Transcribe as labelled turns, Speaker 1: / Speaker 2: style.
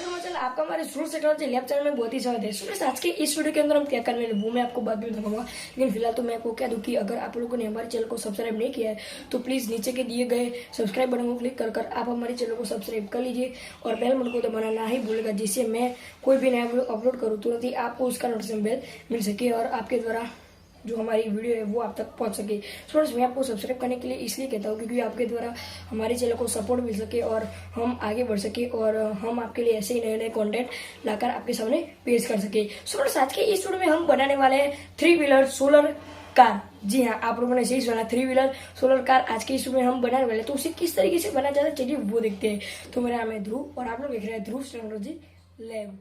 Speaker 1: चल आपका हमारे स्टूडेंट टेक्नोलॉजी लैब चैनल में बहुत ही स्वागत है। स्टूडेंट्स आज के इस वीडियो के अंदर हम क्या करने वाले वो मैं आपको बाद में बताऊंगा, लेकिन फिलहाल तो मैं आपको कह दूं कि अगर आप लोगों ने हमारे चैनल को सब्सक्राइब नहीं किया है तो प्लीज नीचे के दिए गए सब्सक्राइब बटन को क्लिक कर आप हमारे चैनल को सब्सक्राइब कर लीजिए और बेल बटन को दबाना ना ही भूलेगा, जिससे मैं कोई भी नया वीडियो अपलोड करूँ तुरंत ही आपको उसका नोटिफिकेशन बेल मिल सके और आपके द्वारा जो हमारी वीडियो है वो आप तक पहुंच सके। स्टूडेंट्स मैं आपको सब्सक्राइब करने के लिए इसलिए कहता हूँ क्योंकि आपके द्वारा हमारे चैनल को सपोर्ट मिल सके और हम आगे बढ़ सके और हम आपके लिए ऐसे ही नए नए कंटेंट लाकर आपके सामने पेश कर सके। स्टूडेंट्स आज के इस वीडियो में हम बनाने वाले हैं 3 व्हीलर सोलर कार। जी हाँ, आप लोगों ने सही सुना, 3 व्हीलर सोलर कार आज के इस वीडियो में हम बनाने वाले। तो उसे किस तरीके से बनाया जाता है चलिए वो देखते हैं। तो मेरा नाम है ध्रुव और आप लोग देख रहे हैं ध्रुव टेक्नोलॉजी लैब।